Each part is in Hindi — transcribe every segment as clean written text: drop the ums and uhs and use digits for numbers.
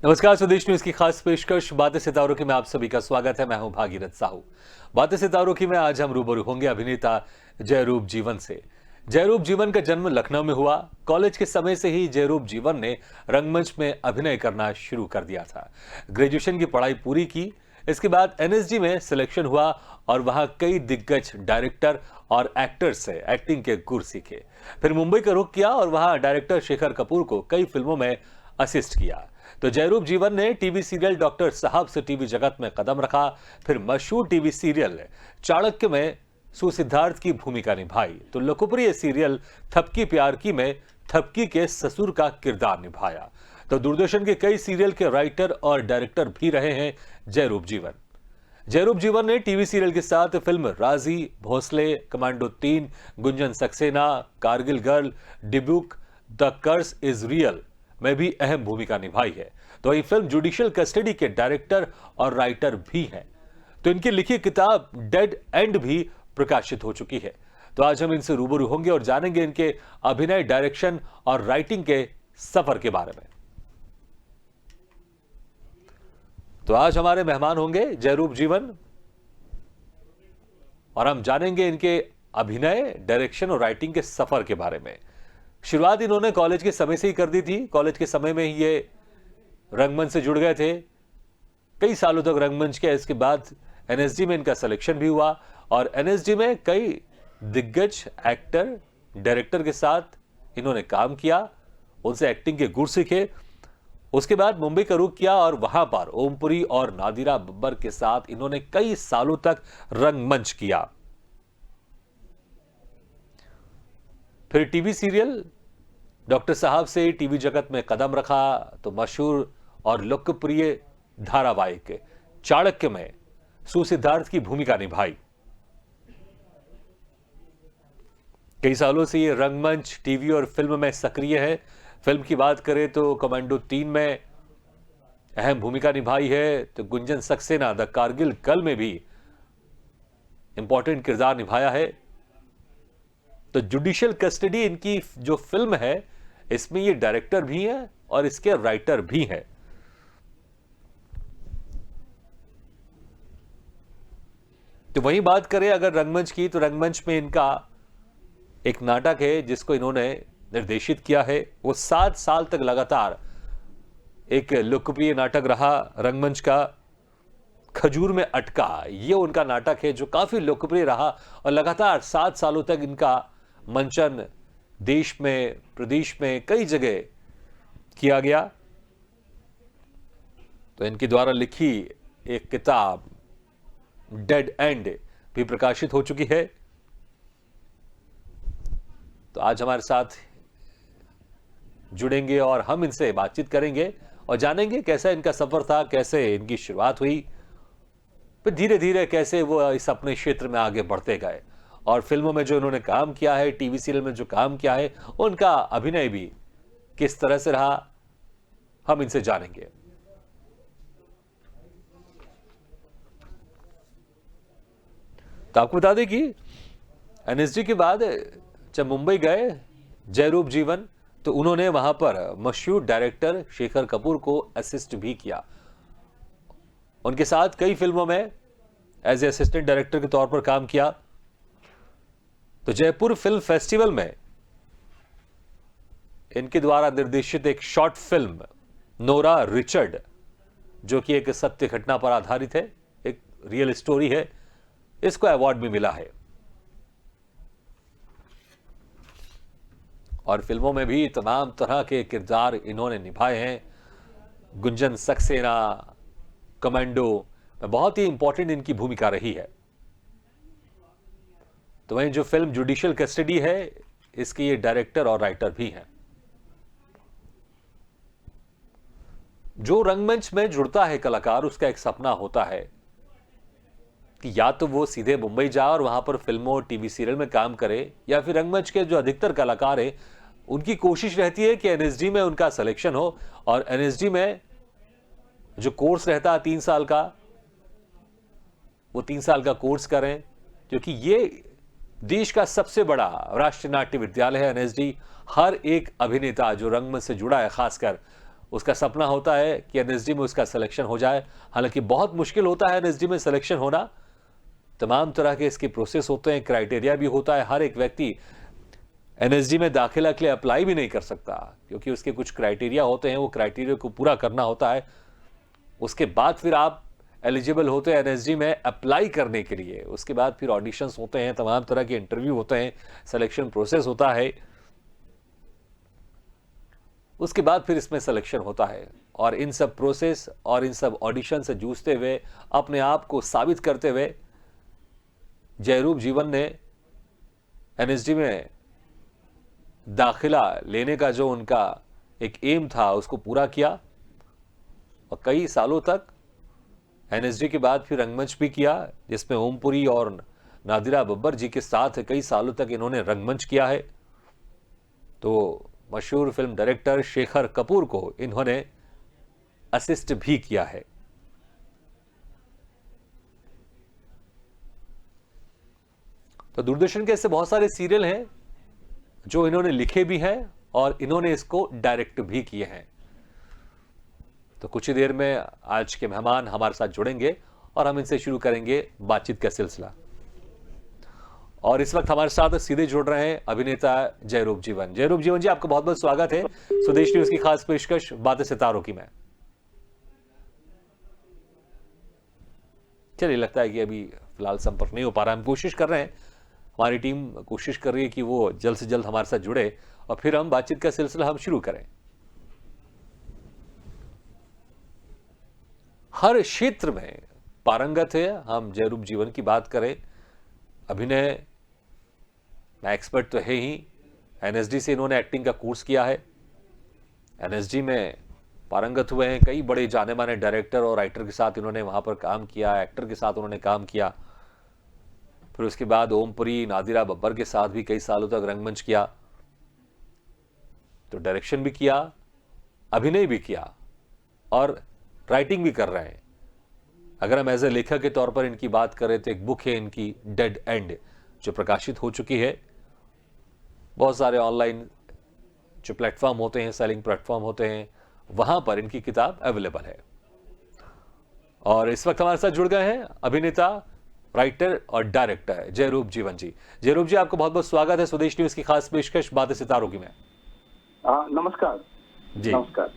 नमस्कार, स्वदेश न्यूज की खास पेशकश बातें सितारों की में आप सभी का स्वागत है। मैं हूं भागीरथ साहू। बातें सितारों की में आज हम रूबरू होंगे अभिनेता जयरूप जीवन से। जयरूप जीवन का जन्म लखनऊ में हुआ। कॉलेज के समय से ही जयरूप जीवन ने रंगमंच में अभिनय करना शुरू कर दिया था। ग्रेजुएशन की पढ़ाई पूरी की, इसके बाद एनएसडी में सिलेक्शन हुआ और वहां कई दिग्गज डायरेक्टर और एक्टर्स से एक्टिंग के गुर सीखे। फिर मुंबई का रुख किया और वहां डायरेक्टर शेखर कपूर को कई फिल्मों में असिस्ट किया। तो जयरूप जीवन ने टीवी सीरियल डॉक्टर साहब से टीवी जगत में कदम रखा। फिर मशहूर टीवी सीरियल चाणक्य में सुसिद्धार्थ की भूमिका निभाई। तो लोकप्रिय सीरियल थपकी प्यार की में थपकी के ससुर का किरदार निभाया। तो दूरदर्शन के कई सीरियल के राइटर और डायरेक्टर भी रहे हैं जयरूप जीवन। जयरूप जीवन ने टीवी सीरियल के साथ film Raazi, Bhosle, commando 3, Gunjan Saxena, Kargil girl, Dybbuk, the curse is real में भी अहम भूमिका निभाई है। तो ये फिल्म जुडिशियल कस्टडी के डायरेक्टर और राइटर भी हैं। तो इनकी लिखी किताब डेड एंड भी प्रकाशित हो चुकी है। तो आज हम इनसे रूबरू होंगे और जानेंगे इनके अभिनय, डायरेक्शन और राइटिंग के सफर के बारे में। तो आज हमारे मेहमान होंगे जयरूप जीवन और हम जानेंगे इनके अभिनय, डायरेक्शन और राइटिंग के सफर के बारे में। शुरुआत इन्होंने कॉलेज के समय से ही कर दी थी। कॉलेज के समय में ही ये रंगमंच से जुड़ गए थे। कई सालों तक रंगमंच किया। इसके बाद एनएसडी में इनका सिलेक्शन भी हुआ और एनएसडी में कई दिग्गज एक्टर, डायरेक्टर के साथ इन्होंने काम किया, उनसे एक्टिंग के गुर सीखे। उसके बाद मुंबई का रुख किया और वहां पर ओमपुरी और नादिरा बब्बर के साथ इन्होंने कई सालों तक रंगमंच किया। फिर टीवी सीरियल डॉक्टर साहब से टीवी जगत में कदम रखा। तो मशहूर और लोकप्रिय धारावाहिक चाणक्य में सुसिद्धार्थ की भूमिका निभाई। कई सालों से ये रंगमंच, टीवी और फिल्म में सक्रिय है। फिल्म की बात करें तो कमांडो 3 में अहम भूमिका निभाई है। तो गुंजन सक्सेना द कारगिल गर्ल में भी इंपॉर्टेंट किरदार निभाया है। तो जुडिशियल कस्टडी इनकी जो फिल्म है, इसमें ये डायरेक्टर भी हैं और इसके राइटर भी हैं। तो वहीं बात करें अगर रंगमंच की, तो रंगमंच में इनका एक नाटक है जिसको इन्होंने निर्देशित किया है। वो 7 साल तक लगातार एक लोकप्रिय नाटक रहा रंगमंच का, खजूर में अटका। ये उनका नाटक है जो काफी लोकप्रिय रहा और लगातार 7 सालों तक इनका मंचन देश में, प्रदेश में कई जगह किया गया। तो इनके द्वारा लिखी एक किताब डेड एंड भी प्रकाशित हो चुकी है। तो आज हमारे साथ जुड़ेंगे और हम इनसे बातचीत करेंगे और जानेंगे कैसा इनका सफर था, कैसे इनकी शुरुआत हुई, फिर धीरे धीरे कैसे वो इस अपने क्षेत्र में आगे बढ़ते गए और फिल्मों में जो इन्होंने काम किया है, टीवी सीरियल में जो काम किया है, उनका अभिनय भी किस तरह से रहा, हम इनसे जानेंगे। तो आपको बता दें कि एनएसडी के बाद जब मुंबई गए जयरूप जीवन, तो उन्होंने वहां पर मशहूर डायरेक्टर शेखर कपूर को असिस्ट भी किया। उनके साथ कई फिल्मों में एज ए असिस्टेंट डायरेक्टर के तौर पर काम किया। तो जयपुर फिल्म फेस्टिवल में इनके द्वारा निर्देशित एक शॉर्ट फिल्म नोरा रिचर्ड, जो कि एक सत्य घटना पर आधारित है, एक रियल स्टोरी है, इसको अवार्ड भी मिला है। और फिल्मों में भी तमाम तरह के किरदार इन्होंने निभाए हैं। गुंजन सक्सेना, कमांडो में बहुत ही इंपॉर्टेंट इनकी भूमिका रही है। तो वहीं जो फिल्म जुडिशियल कस्टडी है, इसके ये डायरेक्टर और राइटर भी हैं। जो रंगमंच में जुड़ता है कलाकार, उसका एक सपना होता है कि या तो वो सीधे मुंबई जाए और वहां पर फिल्मों, टीवी सीरियल में काम करे, या फिर रंगमंच के जो अधिकतर कलाकार हैं, उनकी कोशिश रहती है कि एनएसडी में उनका सिलेक्शन हो और एनएसडी में जो कोर्स रहता है 3 साल का, वो 3 साल का कोर्स करें, क्योंकि ये देश का सबसे बड़ा राष्ट्रीय नाट्य विद्यालय है एनएसडी। हर एक अभिनेता जो रंगमंच से जुड़ा है खासकर, उसका सपना होता है कि एनएसडी में उसका सिलेक्शन हो जाए। हालांकि बहुत मुश्किल होता है एनएसडी में सिलेक्शन होना। तमाम तरह के इसके प्रोसेस होते हैं, क्राइटेरिया भी होता है। हर एक व्यक्ति एनएसडी में दाखिला के लिए अप्लाई भी नहीं कर सकता, क्योंकि उसके कुछ क्राइटेरिया होते हैं, वो क्राइटेरिया को पूरा करना होता है। उसके बाद फिर आप एलिजिबल होते हैं एनएसडी में अप्लाई करने के लिए। उसके बाद फिर ऑडिशंस होते हैं, तमाम तरह के इंटरव्यू होते हैं, सिलेक्शन प्रोसेस होता है। उसके बाद फिर इसमें सिलेक्शन होता है। और इन सब प्रोसेस और इन सब ऑडिशन से जूझते हुए, अपने आप को साबित करते हुए, जयरूप जीवन ने एनएसडी में दाखिला लेने का जो उनका एक एम था उसको पूरा किया। और कई सालों तक एनएसडी के बाद फिर रंगमंच भी किया, जिसमें ओमपुरी और नादिरा बब्बर जी के साथ कई सालों तक इन्होंने रंगमंच किया है। तो मशहूर फिल्म डायरेक्टर शेखर कपूर को इन्होंने असिस्ट भी किया है। तो दूरदर्शन के ऐसे बहुत सारे सीरियल हैं जो इन्होंने लिखे भी हैं और इन्होंने इसको डायरेक्ट भी किए हैं। तो कुछ ही देर में आज के मेहमान हमारे साथ जुड़ेंगे और हम इनसे शुरू करेंगे बातचीत का सिलसिला। और इस वक्त हमारे साथ सीधे जुड़ रहे हैं अभिनेता जयरूप जीवन। जयरूप जीवन जी, आपका बहुत बहुत स्वागत है स्वदेश न्यूज की खास पेशकश बातें सितारों की में। चलिए, लगता है कि अभी फिलहाल संपर्क नहीं हो पा रहा है। हम कोशिश कर रहे हैं, हमारी टीम कोशिश कर रही है कि वो जल्द से जल्द हमारे साथ जुड़े और फिर हम बातचीत का सिलसिला हम शुरू करें। हर क्षेत्र में पारंगत है। हम जयरूप जीवन की बात करें, अभिनय में एक्सपर्ट तो है ही। एनएसडी से इन्होंने एक्टिंग का कोर्स किया है, एनएसडी में पारंगत हुए हैं। कई बड़े जाने माने डायरेक्टर और राइटर के साथ इन्होंने वहां पर काम किया, एक्टर के साथ उन्होंने काम किया। फिर उसके बाद ओमपुरी, नादिरा बब्बर के साथ भी कई सालों तक रंगमंच किया। तो डायरेक्शन भी किया, अभिनय भी किया और राइटिंग भी कर रहे हैं। अगर हम एज ए लेखक के तौर पर इनकी बात करें तो एक बुक है इनकी, डेड एंड, जो प्रकाशित हो चुकी है। बहुत सारे ऑनलाइन जो प्लेटफॉर्म होते हैं, सेलिंग प्लेटफॉर्म होते हैं, वहां पर इनकी किताब अवेलेबल है। और इस वक्त हमारे साथ जुड़ गए हैं अभिनेता, राइटर और डायरेक्टर जयरूप जीवन जी। जयरूप जी, आपका बहुत बहुत स्वागत है स्वदेश न्यूज की खास पेशकश बातें सितारों की में। नमस्कार जी नमस्कार।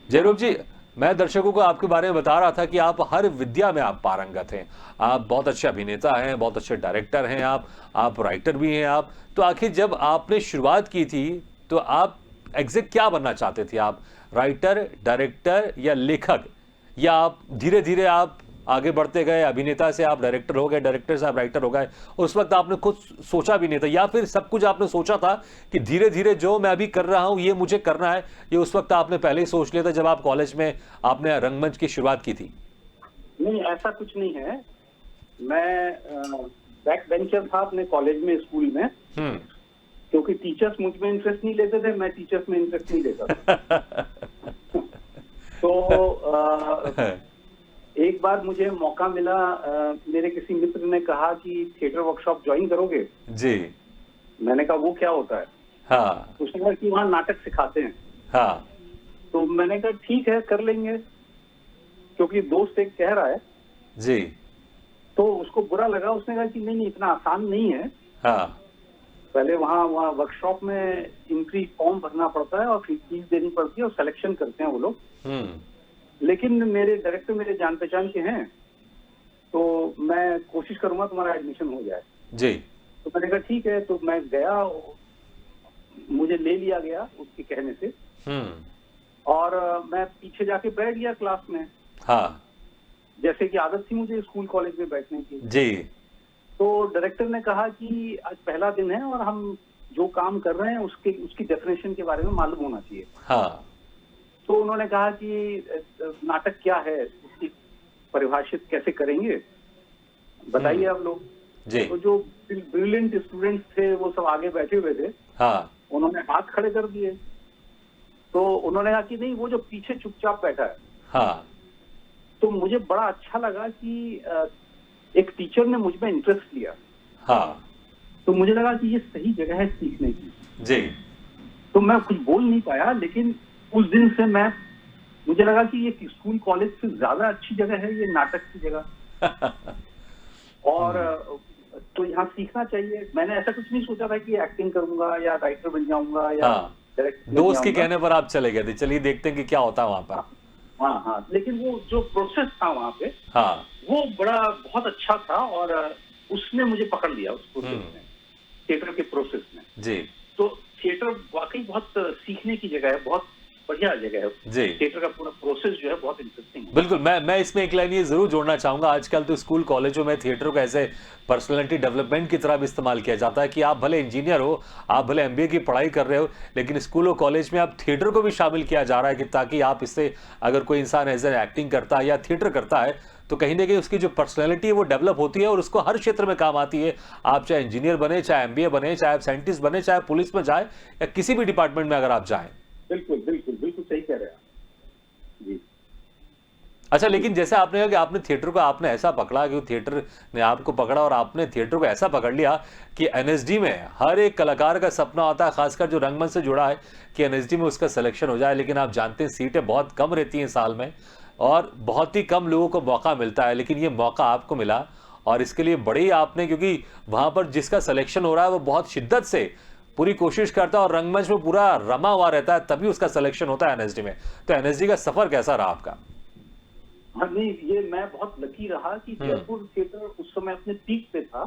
जयरूप जी, मैं दर्शकों को आपके बारे में बता रहा था कि आप हर विद्या में आप पारंगत हैं। आप बहुत अच्छे अभिनेता हैं, बहुत अच्छे डायरेक्टर हैं, आप राइटर भी हैं। आप तो आखिर जब आपने शुरुआत की थी तो आप एग्जैक्ट क्या बनना चाहते थे? आप राइटर, डायरेक्टर या लेखक, या आप धीरे धीरे आप आगे बढ़ते गए, अभिनेता से आप डायरेक्टर हो गए, डायरेक्टर से आप राइटर हो गए, उस वक्त आपने खुद सोचा भी नहीं था, या फिर सब कुछ आपने सोचा था कि धीरे धीरे जो मैं अभी कर रहा हूं ये मुझे करना है, ये उस वक्त आपने पहले ही सोच लिया था जब आप कॉलेज में आपने रंगमंच की शुरुआत की थी? नहीं, ऐसा कुछ नहीं है। मैं बैक बेंचर था अपने कॉलेज में, स्कूल में, क्योंकि टीचर्स मुझ में इंटरेस्ट नहीं लेते थे, मैं टीचर्स में इंटरेस्ट नहीं लेता था। तो एक बार मुझे मौका मिला, मेरे किसी मित्र ने कहा कि थिएटर वर्कशॉप ज्वाइन करोगे? जी। मैंने कहा वो क्या होता है? हाँ। उसने कहा कि वहाँ नाटक सिखाते हैं। हाँ। तो मैंने कहा ठीक है, कर लेंगे, क्योंकि दोस्त एक कह रहा है। जी। तो उसको बुरा लगा, उसने कहा कि नहीं, इतना आसान नहीं है। हाँ। पहले वहाँ वर्कशॉप में एंट्री फॉर्म भरना पड़ता है और फिर फीस देनी पड़ती है और सिलेक्शन करते हैं वो लोग। लेकिन मेरे डायरेक्टर मेरे जान पहचान के हैं, तो मैं कोशिश करूंगा तुम्हारा एडमिशन हो जाए। जी। तो मैंने कहा ठीक है। तो मैं गया, मुझे ले लिया गया उसके कहने से, और मैं पीछे जाके बैठ गया क्लास में। हाँ। जैसे कि आदत थी मुझे स्कूल कॉलेज में बैठने की। जी। तो डायरेक्टर ने कहा कि आज पहला दिन है और हम जो काम कर रहे हैं उसकी डेफिनेशन के बारे में मालूम होना चाहिए। हाँ। तो उन्होंने कहा कि नाटक क्या है, उसकी परिभाषित कैसे करेंगे, बताइए आप लोग। जी। तो जो ब्रिलियंट स्टूडेंट्स थे वो सब आगे बैठे हुए थे। हाँ। उन्होंने हाथ खड़े कर दिए। तो उन्होंने कहा कि नहीं, वो जो पीछे चुपचाप बैठा है। हाँ। तो मुझे बड़ा अच्छा लगा कि एक टीचर ने मुझ में इंटरेस्ट लिया। हाँ। तो मुझे लगा कि ये सही जगह है सीखने की। जी। तो मैं कुछ बोल नहीं पाया, लेकिन उस दिन से मैं मुझे लगा कि ये स्कूल कॉलेज से ज्यादा अच्छी जगह है ये नाटक की जगह। और तो यहाँ सीखना चाहिए। मैंने ऐसा कुछ नहीं सोचा था कि एक्टिंग करूंगा या राइटर बन जाऊंगा या हाँ, डायरेक्टर बन दोस्त के जाऊंगा। कहने पर आप चले गए थे, चलिए देखते हैं कि क्या होता है वहां पर। हाँ हाँ, लेकिन वो जो प्रोसेस था वहाँ पे हाँ। वो बहुत अच्छा था और उसने मुझे पकड़ लिया उस प्रोसेस में, थिएटर के प्रोसेस में। जी तो थिएटर वाकई बहुत सीखने की जगह है, बहुत बढ़िया जगह है। जी थिएटर का पूरा प्रोसेस जो है बहुत इंटरेस्टिंग है। बिल्कुल। मैं इसमें एक लाइन ये जरूर जोड़ना चाहूंगा, आजकल तो स्कूल कॉलेजों में थिएटर को ऐसे पर्सनालिटी डेवलपमेंट की तरह भी इस्तेमाल किया जाता है कि आप भले इंजीनियर हो, आप भले एमबीए की पढ़ाई कर रहे हो, लेकिन स्कूल और कॉलेज में आप थिएटर को भी शामिल किया जा रहा है कि ताकि आप इससे, अगर कोई इंसान एज एन एक्टिंग करता है या थिएटर करता है, तो कहीं ना कहीं उसकी जो पर्सनैलिटी है वो डेवलप होती है और उसको हर क्षेत्र में काम आती है। आप चाहे इंजीनियर बने, चाहे एमबीए बने, चाहे आप साइंटिस्ट बने, चाहे पुलिस में जाए या किसी भी डिपार्टमेंट में अगर आप जाएं। बिल्कुल बिल्कुल बिल्कुल सही कह रहे हैं आप जी। अच्छा, लेकिन जैसे आपने कहा कि आपने थिएटर को आपने ऐसा पकड़ा कि थिएटर ने आपको पकड़ा और आपने थिएटर को ऐसा पकड़ लिया कि एनएसडी में हर एक कलाकार का सपना होता है, खासकर जो रंगमंच से जुड़ा है, कि एनएसडी में उसका सिलेक्शन हो जाए। लेकिन आप जानते हैं सीटें बहुत कम रहती हैं साल में और बहुत ही कम लोगों को मौका मिलता है, लेकिन ये मौका आपको मिला और इसके लिए बड़ी आपने, क्योंकि वहां पर जिसका सिलेक्शन हो रहा है वो बहुत शिद्दत से पूरी कोशिश करता है और रंगमंच में पूरा रमा हुआ रहता है, तभी उसका सिलेक्शन होता है एनएसडी में। तो एनएसडी का सफर कैसा रहा आपका? हाँ नहीं, ये मैं बहुत लकी रहा कि जयपुर थिएटर उस समय अपने पीक पे था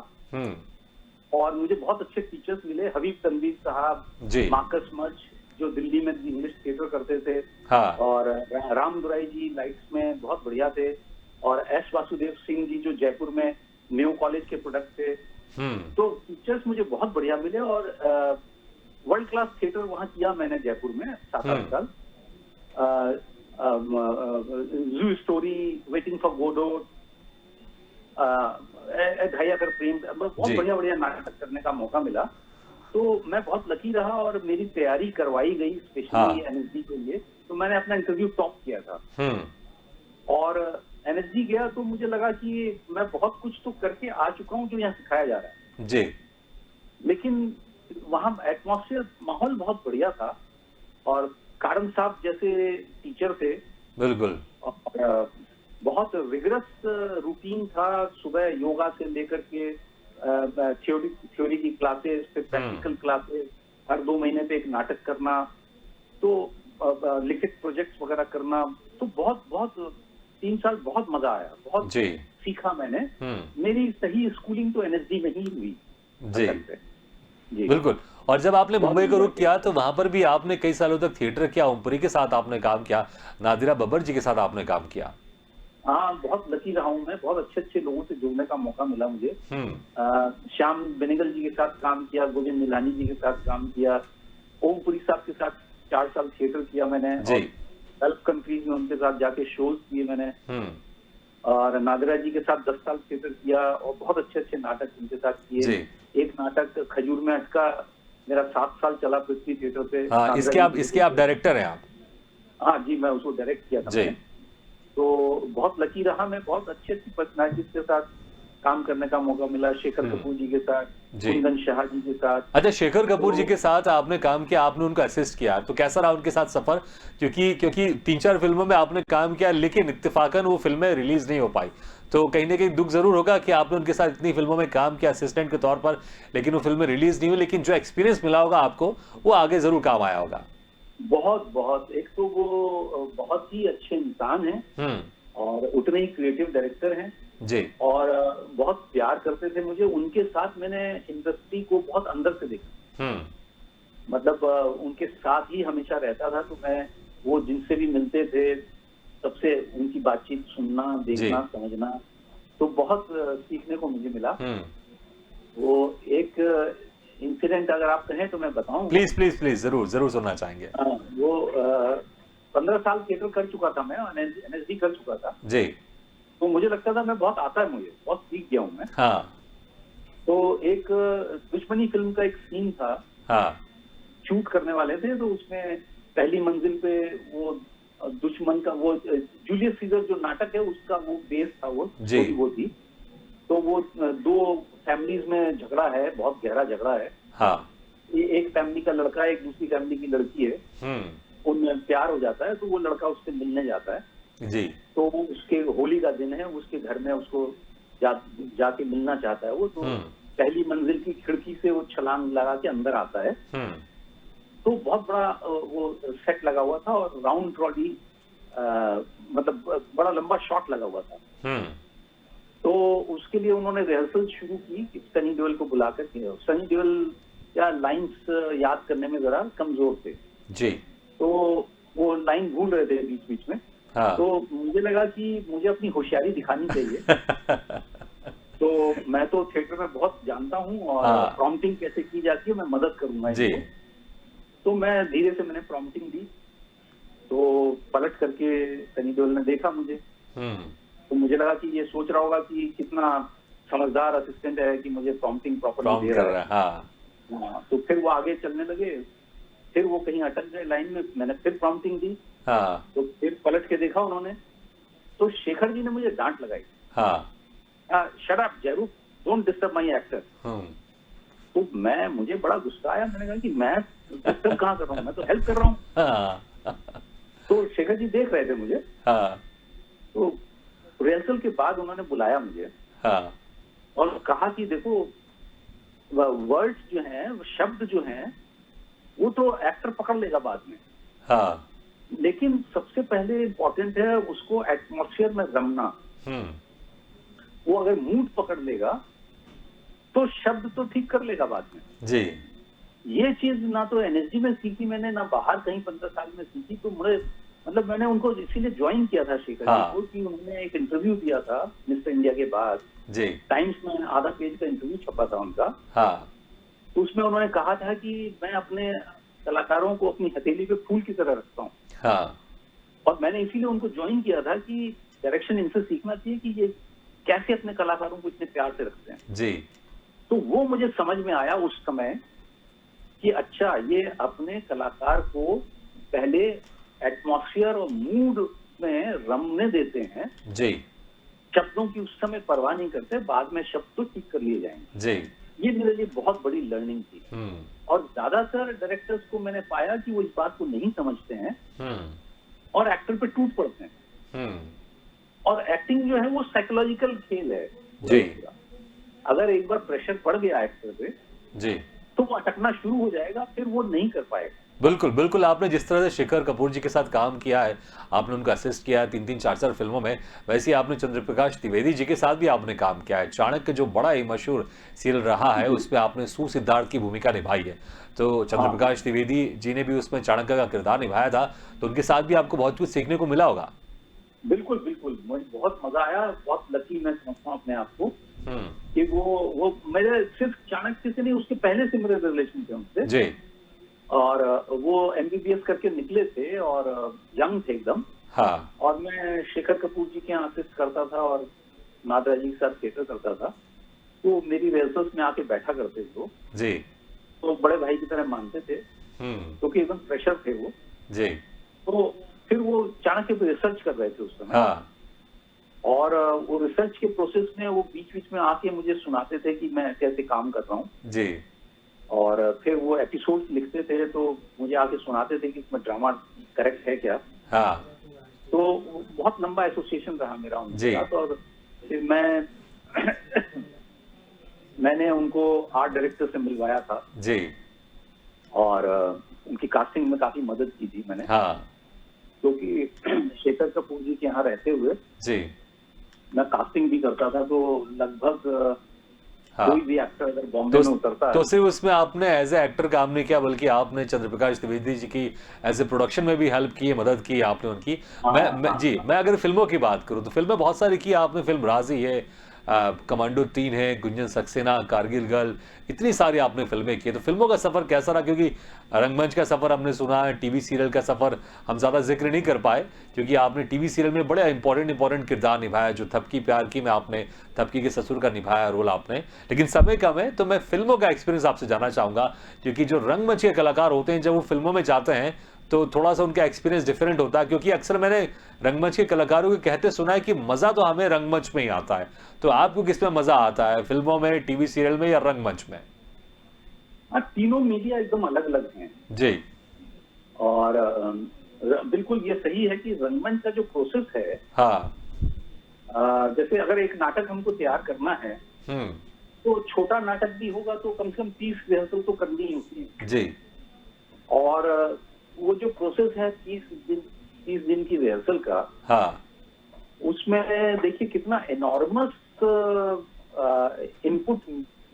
और मुझे बहुत अच्छे टीचर्स मिले। हबीब तनवीर साहब, मार्कस मच जो दिल्ली में इंग्लिश थिएटर करते थे, हाँ। और राम दुराई जी लाइट्स में बहुत बढ़िया थे, और एस वासुदेव सिंह जी जो जयपुर में न्यू कॉलेज के प्रोडक्ट थे। तो टीचर्स मुझे बहुत बढ़िया मिले और वर्ल्ड क्लास थिएटर वहाँ किया मैंने जयपुर में 7-8 साल। जू स्टोरी, वेटिंग फॉर गोडोट, ढाईकर प्रेम, बहुत बढ़िया बढ़िया नाटक करने का मौका मिला। तो मैं बहुत लकी रहा और मेरी तैयारी करवाई गई स्पेशली एनएसडी के लिए। तो मैंने अपना इंटरव्यू टॉप किया था और एनएसडी गया तो मुझे लगा कि मैं बहुत कुछ तो करके आ चुका हूँ जो यहाँ सिखाया जा रहा है जी। लेकिन वहाँ एटमॉस्फेयर, माहौल बहुत बढ़िया था और कारण साहब जैसे टीचर थे। बिल्कुल। और बहुत रिगरस रूटीन था, सुबह योगा से लेकर के थ्योरी की क्लासेस, फिर प्रैक्टिकल क्लासेस, हर 2 महीने पे एक नाटक करना, तो लिखित प्रोजेक्ट्स वगैरह करना। तो बहुत 3 साल बहुत मजा आया, बहुत सीखा मैंने। मेरी सही स्कूलिंग तो एनएसडी में ही हुई जी। बिल्कुल। और जब आपने मुंबई को रुख किया तो वहां पर भी आपने कई सालों तक थिएटर किया, ओमपुरी के साथ आपने काम किया, नादिरा बब्बर जी के साथ आपने काम किया। हाँ, बहुत लकी रहा हूँ मैं, बहुत अच्छे अच्छे लोगों से जुड़ने का मौका मिला मुझे। श्याम बेनेगल जी के साथ काम किया, गोविंद निलानी जी के साथ काम किया, ओमपुरी साहब के साथ 4 साल थिएटर किया मैंने, गल्फ कंट्रीज में उनके साथ जाके शोज किए मैंने, और नादिरा जी के साथ 10 साल थिएटर किया और बहुत अच्छे अच्छे नाटक उनके साथ किए। एक नाटक खजूर में अटका मेरा 7 साल चला पृथ्वी थिएटर पे। इसके आप डायरेक्टर हैं आप? हाँ जी, मैं उसको डायरेक्ट किया था। तो बहुत लकी रहा मैं, बहुत अच्छी अच्छी पर्सनालिटीज के साथ काम करने का मौका मिला। शेखर कपूर जी के साथ, कुंदन शाह जी के साथ। अच्छा, शेखर कपूर जी के साथ आपने काम किया, आपने उनका असिस्ट किया, तो कैसा रहा उनके साथ सफर? क्योंकि 3-4 फिल्मों में आपने काम किया, लेकिन इत्तेफाकन वो फिल्में रिलीज नहीं हो पाई, तो कहीं ना कहीं दुख जरूर होगा कि आपने उनके साथ इतनी फिल्मों में काम किया असिस्टेंट के तौर पर, लेकिन वो फिल्में रिलीज नहीं हुई, लेकिन जो एक्सपीरियंस मिला होगा आपको वो आगे जरूर काम आया होगा। बहुत एक तो वो बहुत ही अच्छे इंसान हैं और उतने ही क्रिएटिव डायरेक्टर हैं जी, और बहुत प्यार करते थे मुझे। उनके साथ मैंने इंडस्ट्री को बहुत अंदर से देखा, मतलब उनके साथ ही हमेशा रहता था। तो मैं वो जिनसे भी मिलते थे सबसे उनकी बातचीत सुनना, देखना, समझना, तो बहुत सीखने को मुझे मिला। वो एक इंसिडेंट अगर आप कहें तो मैं बताऊं। प्लीज जरूर सुनना चाहेंगे। वो 15 साल थिएटर कर चुका था मैं, एनएसडी कर चुका था जी। तो मुझे लगता था मैं बहुत आता है, मुझे बहुत सीख गया हूँ मैं। तो एक दुश्मनी फिल्म का एक सीन था, शूट करने वाले थे, तो उसमें पहली मंजिल पे वो दुश्मन का, वो जूलियस सीजर जो नाटक है उसका वो बेस था, वो थी। तो वो 2 फैमिलीज में झगड़ा है, बहुत गहरा झगड़ा है। एक फैमिली का लड़का है, एक दूसरी फैमिली की लड़की है। उनमें प्यार हो जाता है, तो वो लड़का उससे मिलने जाता है। जी। तो वो उसके होली का दिन है, उसके घर में उसको जाके मिलना चाहता है वो। तो पहली मंजिल की खिड़की से वो छलांग लगा के अंदर आता है। तो बहुत बड़ा वो सेट लगा हुआ था और राउंड ट्रॉली, मतलब बड़ा लंबा शॉट लगा हुआ था। तो उसके लिए उन्होंने रिहर्सल शुरू की सनी देओल को बुला करके। सनी देओल या लाइंस याद करने में जरा कमजोर थे जी। तो वो लाइन भूल रहे थे बीच बीच में। हाँ। तो मुझे लगा कि मुझे अपनी होशियारी दिखानी चाहिए। तो मैं तो थिएटर में बहुत जानता हूँ और हाँ। प्रॉम्प्टिंग कैसे की जाती है मैं मदद करूंगा जी। इनको। तो मैं धीरे से मैंने प्रॉम्प्टिंग दी। तो पलट करके सनी देओल ने देखा मुझे। तो मुझे लगा कि ये सोच रहा होगा कि कितना समझदार असिस्टेंट है कि मुझे प्रॉम्प्टिंग प्रॉपर्ली दे रहा है। हाँ, तो फिर वो आगे चलने लगे। फिर वो कहीं अटक गए लाइन में, मैंने फिर प्रॉम्प्टिंग दी। हाँ। तो फिर पलट के देखा उन्होंने, तो शेखर जी ने मुझे डांट लगाई। हाँ। Shut up Jayroop, don't disturb my actor. तो मुझे बड़ा गुस्सा आया। मैंने कहा कि मैं डिस्टर्ब कहाँ कर रहा हूँ, मैं तो हेल्प कर रहा हूँ। हाँ। तो शेखर जी देख रहे थे मुझे। हाँ। तो रिहर्सल के बाद उन्होंने बुलाया मुझे। हाँ। और कहा कि देखो, वर्ड्स जो हैं, शब्द जो हैं, वो तो एक्टर पकड़ लेगा बाद में। हाँ। लेकिन सबसे पहले इम्पोर्टेंट है उसको एटमॉस्फेयर में रमना। वो अगर मूड पकड़ लेगा तो शब्द तो ठीक कर लेगा बाद में। जी। ये चीज ना तो एनएसडी में सीखी मैंने, ना बाहर कहीं 15 साल में सीखी। तो मुझे मतलब मैंने उनको इसीलिए ज्वाइन किया था शेखर जी को कि उन्होंने एक इंटरव्यू दिया था मिस्टर इंडिया के बाद। जी। टाइम्स में आधा पेज का इंटरव्यू छपा था उनका। हाँ। तो उसमें उन्होंने कहा था कि मैं अपने कलाकारों को अपनी हथेली पे फूल की तरह रखता हूँ। हाँ। और मैंने इसीलिए उनको ज्वाइन किया था कि डायरेक्शन इनसे सीखना चाहिए कि ये कैसे अपने कलाकारों को इतने प्यार से रखते हैं। जी। तो वो मुझे समझ में आया उस समय कि अच्छा, ये अपने कलाकार को पहले एटमॉस्फेयर और मूड में रमने देते हैं। जी। शब्दों की उस समय परवाह नहीं करते, बाद में शब्द तो ठीक कर लिए जाएंगे। जी। ये मेरे लिए बहुत बड़ी लर्निंग थी। और ज्यादातर डायरेक्टर्स को मैंने पाया कि वो इस बात को नहीं समझते हैं और एक्टर पे टूट पड़ते हैं। और एक्टिंग जो है वो साइकोलॉजिकल खेल है जी। अगर एक बार प्रेशर पड़ गया एक्टर पे जी, तो वो अटकना शुरू हो जाएगा, फिर वो नहीं कर पाएगा। बिल्कुल बिल्कुल। आपने जिस तरह से शेखर कपूर जी के साथ काम किया है, आपने उनको असिस्ट किया है 3-3 4-4 फिल्मों में, वैसे ही आपने चंद्रप्रकाश त्रिवेदी जी के साथ भी आपने काम किया है। चाणक्य जो बड़ा ही मशहूर सीरियल रहा है, उसमें आपने सिद्धार्थ की भूमिका निभाई है। तो चंद्रप्रकाश त्रिवेदी जी ने भी उसमें चाणक्य का किरदार निभाया था, तो उनके साथ भी आपको बहुत कुछ सीखने को मिला होगा। बिल्कुल बिल्कुल, मुझे बहुत मजा आया। बहुत लकी मैं समझता हूँ अपने आप को कि वो मेरे सिर्फ चाणक्य से नहीं, उसके पहले से मेरे रिलेशन थे उनसे जी। और वो एमबीबीएस करके निकले थे और यंग थे एकदम। हाँ। और मैं शेखर कपूर जी के यहाँ असिस्ट करता था और नादरा जी के साथ थिएटर करता था। तो मेरी रिहर्सल्स में आके बैठा करते थे वो। जी। तो बड़े भाई की तरह मानते थे क्योंकि एकदम प्रेशर थे वो। जी। तो फिर वो चाणक्य पे रिसर्च कर रहे थे उस समय। हाँ। और वो रिसर्च के प्रोसेस में वो बीच बीच में आके मुझे सुनाते थे कि मैं कैसे काम कर रहा हूँ। जी। और फिर वो एपिसोड्स लिखते थे तो मुझे आके सुनाते थे कि इसमें ड्रामा करेक्ट है क्या। हाँ। तो बहुत लंबा एसोसिएशन रहा मेरा उनके जी। साथ। और फिर मैंने उनको आर्ट डायरेक्टर से मिलवाया था जी। और उनकी कास्टिंग में काफी मदद की थी मैंने। हाँ। क्योंकि शेखर कपूर जी के यहाँ रहते हुए जी। मैं कास्टिंग भी करता था। तो लगभग कोई भी एक्टर अगर बॉम्बे में उतरता है तो सिर्फ उसमें आपने एज ए एक्टर काम नहीं किया, बल्कि आपने चंद्रप्रकाश त्रिवेदी जी की एज ए प्रोडक्शन में भी हेल्प की, मदद की आपने उनकी। मैं अगर फिल्मों की बात करूं तो फिल्में बहुत सारी की आपने। फिल्म राजी है, कमांडो 3 है, गुंजन सक्सेना, कारगिल गर्ल, इतनी सारी आपने फिल्में की। तो फिल्मों का सफर कैसा रहा? क्योंकि रंगमंच का सफर हमने सुना है, टीवी सीरियल का सफर हम ज्यादा जिक्र नहीं कर पाए, क्योंकि आपने टीवी सीरियल में बड़े इंपॉर्टेंट किरदार निभाया। जो थपकी प्यार की में आपने थपकी के ससुर का निभाया रोल आपने, लेकिन समय कम है। तो मैं फिल्मों का एक्सपीरियंस आपसे जानना चाहूंगा, क्योंकि जो रंगमंच के कलाकार होते हैं जब वो फिल्मों में जाते हैं तो थोड़ा सा उनका एक्सपीरियंस डिफरेंट होता है। क्योंकि अक्सर मैंने रंगमंच के कलाकारों को कहते सुना है कि मजा तो हमें रंगमंच में ही आता है। तो आपको किसमें मजा आता है, फिल्मों में, टीवी सीरियल में या रंगमंच में? तीनों मीडिया एकदम अलग अलग हैं जी। और बिल्कुल ये सही है कि रंगमंच का जो प्रोसेस है, हाँ। जैसे अगर एक नाटक हमको तैयार करना है, हम्म। तो छोटा नाटक भी होगा तो कम से कम 30 रिहर्सल तो करनी ही होती है। जी। और वो जो प्रोसेस है 30 दिन की रिहर्सल का, हाँ। उसमें देखिए कितना एनॉर्मस इनपुट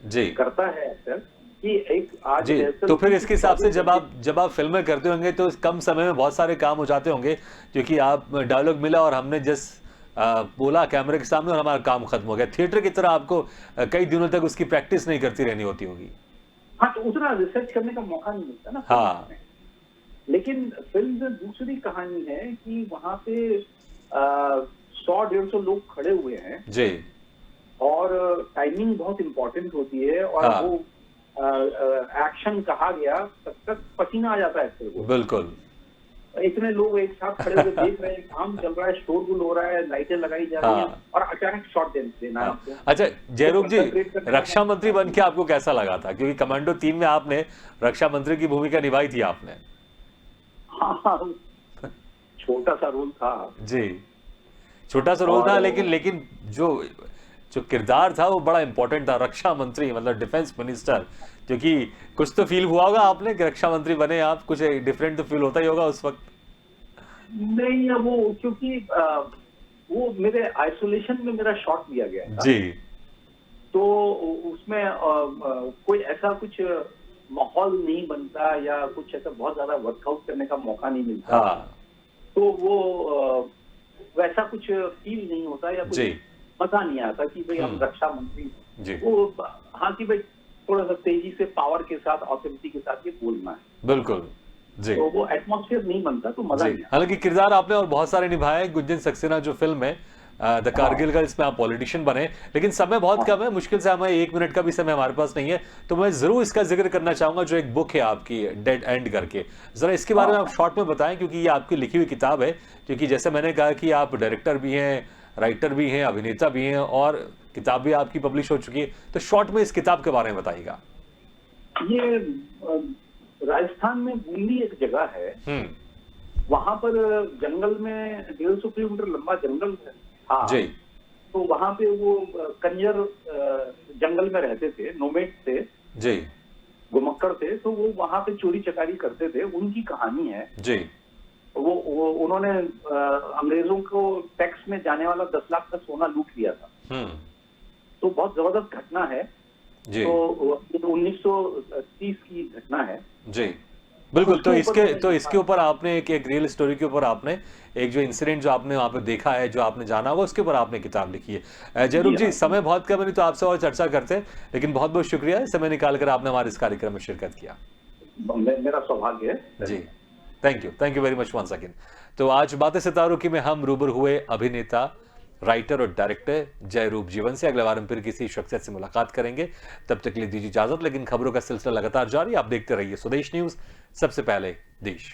जी। करता है एक्टर कि एक आज जी, रिहर्सल तो फिर इसके हिसाब से की जब आप फिल्में करते होंगे तो कम समय में बहुत सारे काम हो जाते होंगे, क्योंकि आप डायलॉग मिला और हमने जस्ट बोला कैमरे के सामने और हमारा काम खत्म हो गया। थिएटर की तरह आपको कई दिनों तक उसकी प्रैक्टिस नहीं करती रहनी होती होगी। हाँ, तो उतना रिसर्च करने का मौका नहीं मिलता ना। हाँ। लेकिन फिल्म में दूसरी कहानी है कि वहां पे 100-150 लोग खड़े हुए हैं जी। और टाइमिंग बहुत इंपॉर्टेंट होती है, और हाँ। वो एक्शन कहा गया तब तक पसीना आ जाता है एक्टर को। बिल्कुल। इतने लोग एक साथ खड़े हुए देख रहे हैं, काम चल रहा है, शोरगुल हो रहा है, लाइटें लगाई जा रही हैं, हाँ। और अचानक शॉट देना है हाँ। आपको। अच्छा जयरूप जी, concentrate करने रक्षा मंत्री बन के आपको कैसा लगा था? क्योंकि कमांडो 3 में आपने रक्षा मंत्री की भूमिका निभाई थी आपने। हाँ, छोटा सा रोल था। जी, छोटा सा रोल था, लेकिन जो किरदार था वो बड़ा इंपॉर्टेंट था। रक्षा मंत्री मतलब डिफेंस मिनिस्टर, क्योंकि कुछ तो फील हुआ होगा आपने कि रक्षा मंत्री बने आप, कुछ डिफरेंट तो फील होता ही होगा उस वक्त। नहीं, वो क्योंकि वो मेरे आइसोलेशन में मेरा शॉट लिया गया था। जी। तो उसमें कोई ऐसा कुछ माहौल नहीं बनता या कुछ ऐसा बहुत ज्यादा वर्कआउट करने का मौका नहीं मिलता। हाँ। तो वो वैसा कुछ फील नहीं होता या कुछ जी। मजा नहीं आता कि भाई हम रक्षा मंत्री जी। वो, हाँ कि भाई थोड़ा सा तेजी से पावर के साथ, ऑथोरिटी के साथ ये बोलना है। बिल्कुल। जी। तो वो एटमॉस्फेयर नहीं बनता, तो मजा जी, नहीं आता। हालांकि किरदार आपने और बहुत सारे निभाए। गुंजन सक्सेना जो फिल्म है द कारगिल का, इसमें आप पॉलिटिशियन बने, लेकिन समय बहुत कम है, मुश्किल से हमें 1 मिनट का भी समय हमारे पास नहीं है। तो मैं जरूर इसका जिक्र करना चाहूंगा, जो एक बुक है आपकी डेड एंड करके, जरा इसके बारे में आप शॉर्ट में बताएं, क्योंकि ये आपकी लिखी हुई किताब है। क्योंकि जैसे मैंने कहा कि आप डायरेक्टर भी हैं, राइटर भी हैं, अभिनेता भी हैं, और किताब भी आपकी पब्लिश हो चुकी है। तो शॉर्ट में इस किताब के बारे में बताइएगा। ये राजस्थान में बूंदी एक जगह है, वहां पर जंगल में 150 किलोमीटर लंबा जंगल था। जी। तो वहां पे वो कंजर जंगल में रहते थे, नोमेड थे, जी। घुमक्कड़ थे। तो वो वहां पे चोरी चकारी करते थे, उनकी कहानी है। जी। वो उन्होंने अंग्रेजों को टैक्स में जाने वाला 10 लाख का सोना लूट लिया था। तो बहुत जबरदस्त घटना है। जी। तो 1930 की घटना है। जी, बिल्कुल। तो इसके ऊपर आपने एक रियल स्टोरी के ऊपर आपने एक जो इंसिडेंट जो आपने वहां पे देखा है, जो आपने जाना होगा, उसके ऊपर आपने किताब लिखी है। जयरूप जी, समय बहुत कम है, नहीं तो आपसे और चर्चा करते हैं, लेकिन बहुत बहुत शुक्रिया समय निकालकर आपने हमारे इस कार्यक्रम में शिरकत किया। मेरा सौभाग्य है जी, thank you very much once again. तो आज बातें सितारों की में हम रूबरू हुए अभिनेता, राइटर और डायरेक्टर जयरूप जीवन से। अगले बार हम फिर किसी शख्सियत से मुलाकात करेंगे, तब तक के लिए दीजिए इजाजत। लेकिन खबरों का सिलसिला लगातार जारी, आप देखते रहिए स्वदेश न्यूज, सबसे पहले देश।